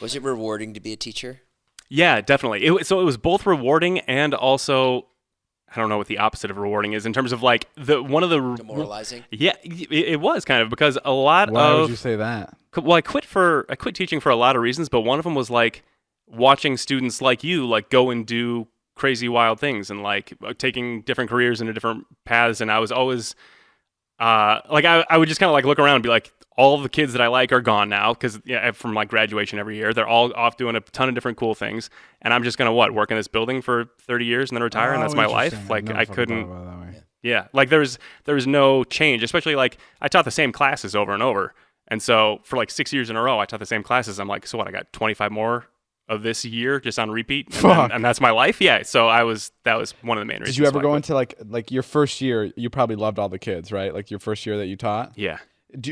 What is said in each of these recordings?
Was it rewarding to be a teacher? Yeah, definitely. So it was both rewarding and also, I don't know what the opposite of rewarding is in terms of like Demoralizing? Yeah, it was kind of because a lot Why would you say that? Well, I quit teaching for a lot of reasons, but one of them was like watching students like you like go and do crazy wild things and like taking different careers into different paths, and I was always like I would just kind of like look around and be like, all of the kids that I like are gone now because from like graduation every year, they're all off doing a ton of different cool things, and I'm just gonna work in this building for 30 years and then retire, and that's my life. Like I couldn't. Yeah, like there was no change, especially like I taught the same classes over and over, and so for like 6 years in a row, I taught the same classes. I'm like, so what? I got 25 more of this year just on repeat, and that's my life. Yeah, so that was one of the main reasons. Did you ever go into like your first year? You probably loved all the kids, right? Like your first year that you taught. Yeah.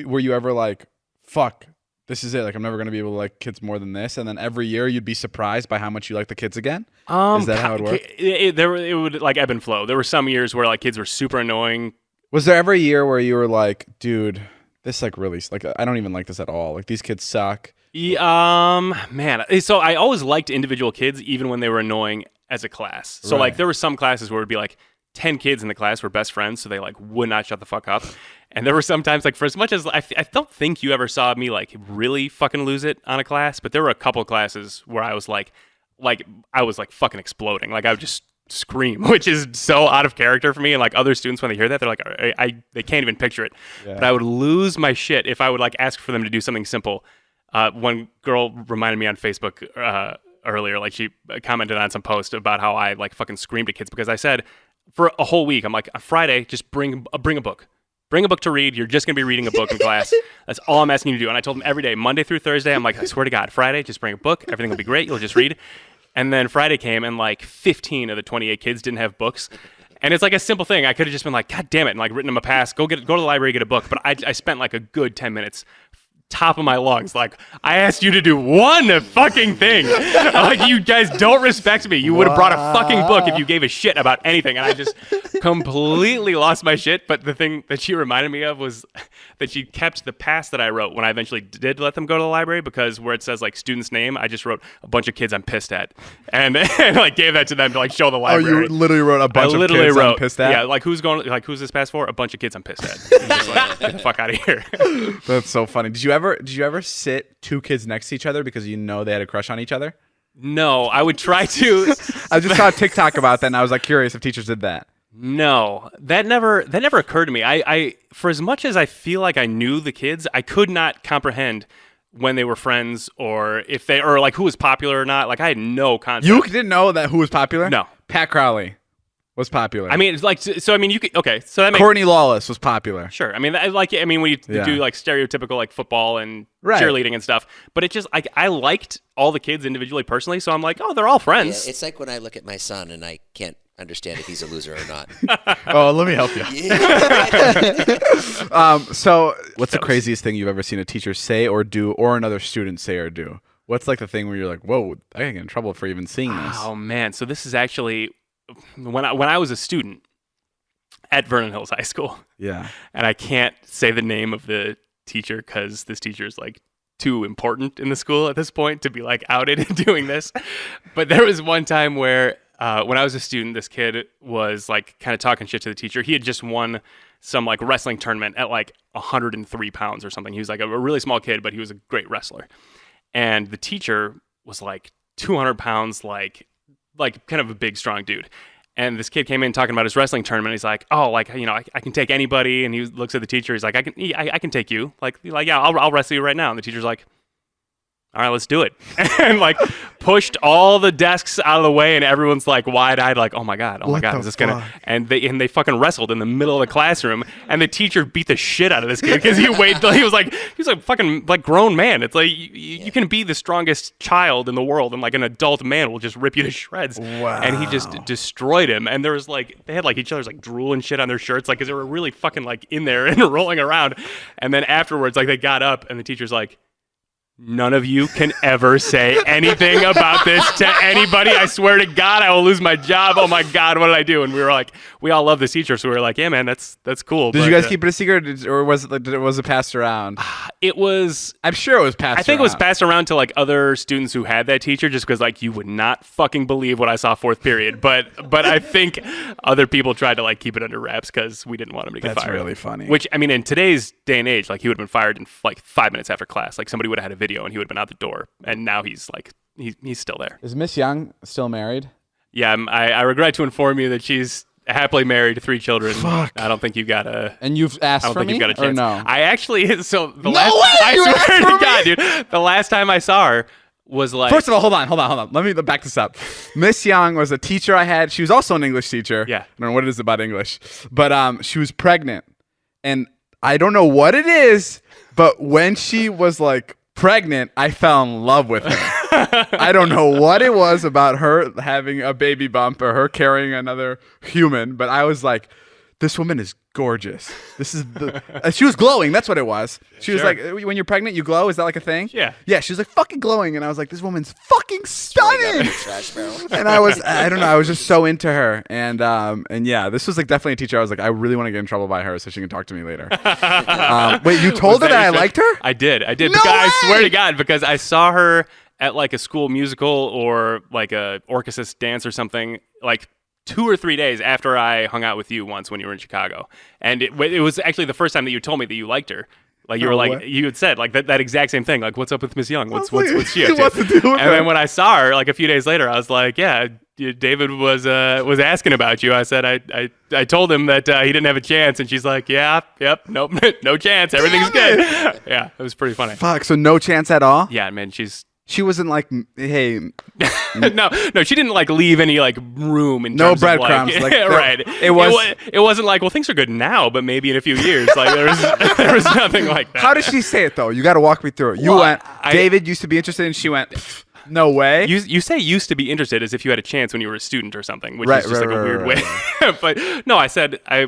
Were you ever like, fuck, this is it? Like I'm never gonna be able to like kids more than this, and then every year you'd be surprised by how much you like the kids again. Is that how it worked? It would like ebb and flow. There were some years where like kids were super annoying. Was there ever a year where you were like, dude, this like really like I don't even like this at all. Like these kids suck. Man. So I always liked individual kids, even when they were annoying as a class. So like there were some classes where it'd be like 10 kids in the class were best friends, so they like would not shut the fuck up. And there were sometimes like for as much as I don't think you ever saw me like really fucking lose it on a class, but there were a couple classes where I was like I was like fucking exploding. Like I would just scream, which is so out of character for me. And like other students, when they hear that, they're like, they can't even picture it. Yeah. But I would lose my shit if I would like ask for them to do something simple. One girl reminded me on Facebook earlier, like she commented on some post about how I like fucking screamed at kids because I said for a whole week, I'm like, on Friday, just bring a book. Bring a book to read. You're just going to be reading a book in class. That's all I'm asking you to do. And I told them every day, Monday through Thursday, I'm like, I swear to God, Friday, just bring a book. Everything will be great. You'll just read. And then Friday came and like 15 of the 28 kids didn't have books. And it's like a simple thing. I could have just been like, God damn it, and like written them a pass. Go to the library, get a book. But I spent like a good 10 minutes top of my lungs. Like, I asked you to do one fucking thing. Like, you guys don't respect me. You would have brought a fucking book if you gave a shit about anything. And I just completely lost my shit. But the thing that she reminded me of was that she kept the pass that I wrote when I eventually did let them go to the library, because where it says like student's name, I just wrote a bunch of kids I'm pissed at. And like gave that to them to like show the library. Oh, you literally wrote a bunch of kids I'm pissed at? Yeah, like who's this pass for? A bunch of kids I'm pissed at. And just like, get the fuck out of here. That's so funny. Did you ever sit two kids next to each other because you know they had a crush on each other? No, I would try to. I just saw a TikTok about that, and I was like curious if teachers did that. No, that never occurred to me. I for as much as I feel like I knew the kids, I could not comprehend when they were friends or if they or like who was popular or not. Like I had no concept. You didn't know that who was popular? No. Pat Crowley was popular. I mean, it's like so. I mean, you could okay. So that makes Courtney Lawless was popular. Sure. I mean, when you do like stereotypical like football and cheerleading and stuff, but it just I liked all the kids individually, personally. So I'm like, oh, they're all friends. Yeah, it's like when I look at my son and I can't understand if he's a loser or not. Oh, let me help you. So what's the craziest thing you've ever seen a teacher say or do, or another student say or do? What's like the thing where you're like, whoa, I can get in trouble for even seeing this? Oh man, so this is actually when I was a student at Vernon Hills High School. Yeah. And I can't say the name of the teacher because this teacher is like too important in the school at this point to be like outed in doing this. But there was one time where when I was a student, this kid was like kind of talking shit to the teacher. He had just won some like wrestling tournament at like 103 pounds or something. He was like a really small kid, but he was a great wrestler. And the teacher was like 200 pounds, like kind of a big, strong dude. And this kid came in talking about his wrestling tournament. He's like, oh, like, you know, I can take anybody. And he looks at the teacher. He's like, I can take you. Like, yeah, I'll wrestle you right now. And the teacher's like, all right, let's do it. And like pushed all the desks out of the way, and everyone's like wide-eyed, like, oh my God, is this gonna? And they fucking wrestled in the middle of the classroom, and the teacher beat the shit out of this kid because he was like fucking like grown man. It's like you can be the strongest child in the world, and like an adult man will just rip you to shreds. Wow. And he just destroyed him. And there was like they had like each other's like drool and shit on their shirts, like because they were really fucking like in there and rolling around. And then afterwards, like they got up, and the teacher's like, none of you can ever say anything about this to anybody. I swear to God, I will lose my job. Oh my God, what did I do? And we were like, we all love this teacher, so we were like, yeah, man, that's cool. Did you guys keep it a secret, or was it passed around? It was. I'm sure it was passed around. I think it was passed around to like other students who had that teacher, just because like you would not fucking believe what I saw fourth period. But I think other people tried to like keep it under wraps because we didn't want him to get fired. That's really funny. Which, I mean, in today's day and age, like he would have been fired in like 5 minutes after class. Like somebody would have had a video and he would have been out the door. And now he's like, he's still there. Is Miss Young still married? Yeah, I regret to inform you that she's happily married to 3 children. Fuck. I don't think you've got a. And you've asked for me? I don't think you've got a chance. Or no? I actually. So the No last. way! I You swear asked to for God, me? dude. The last time I saw her was like. First of all, hold on. Let me back this up. Miss Young was a teacher I had. She was also an English teacher. Yeah. I don't know what it is about English, but she was pregnant, and I don't know what it is, but when she was like pregnant, I fell in love with her. I don't know what it was about her having a baby bump or her carrying another human, but I was like, this woman is gorgeous. This is she was glowing. That's what it was. She was like, when you're pregnant, you glow. Is that like a thing? Yeah. Yeah. She was like fucking glowing, and I was like, this woman's fucking stunning. Trash barrel. And I don't know. I was just so into her, and yeah, this was like definitely a teacher. I was like, I really want to get in trouble by her so she can talk to me later. Wait, you told her that I liked her? I did. No because I swear way! to God, because I saw her at like a school musical or like a orchesis dance or something, like 2 or 3 days after I hung out with you once when you were in Chicago. And it was actually the first time that you told me that you liked her. Like you were like, what? you had said like that exact same thing. Like, what's up with Miss Young? What's she up What's to? the deal with And then her? when I saw her like a few days later, I was like, yeah, David was asking about you. I said, I told him that he didn't have a chance. And she's like, yep, nope, no chance. Everything's good. Yeah, it was pretty funny. Fuck. So no chance at all? Yeah, man, She wasn't like, hey, no, she didn't like leave any like room in no terms breadcrumbs. of Like, right. It wasn't like, well, things are good now, but maybe in a few years. Like there was nothing like that. How did she say it though? You got to walk me through it. You went, David used to be interested, and she went, "Pff, no way. You say used to be interested as if you had a chance when you were a student or something, which Right, is just like a weird way. But no, I said I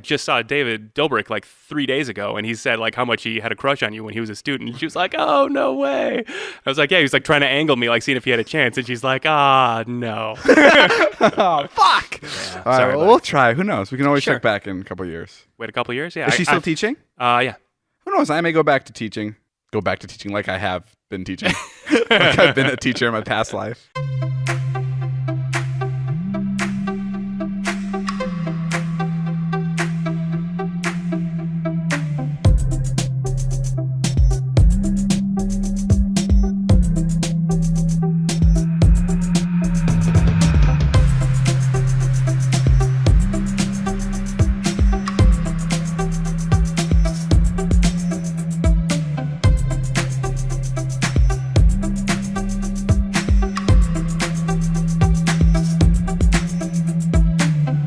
just saw David Dobrik like 3 days ago, and he said like how much he had a crush on you when he was a student. And she was like, oh no way. I was like, yeah, he was like trying to angle me, like seeing if he had a chance, and she's like, no. Oh, fuck. Yeah, All right, well, we'll try. Who knows? We can always Sure. check back in a couple of years. Wait a couple years, yeah. Is she still teaching? Yeah. Who knows? I may go back to teaching. Go back to teaching like I have been teaching. Like I've been a teacher in my past life.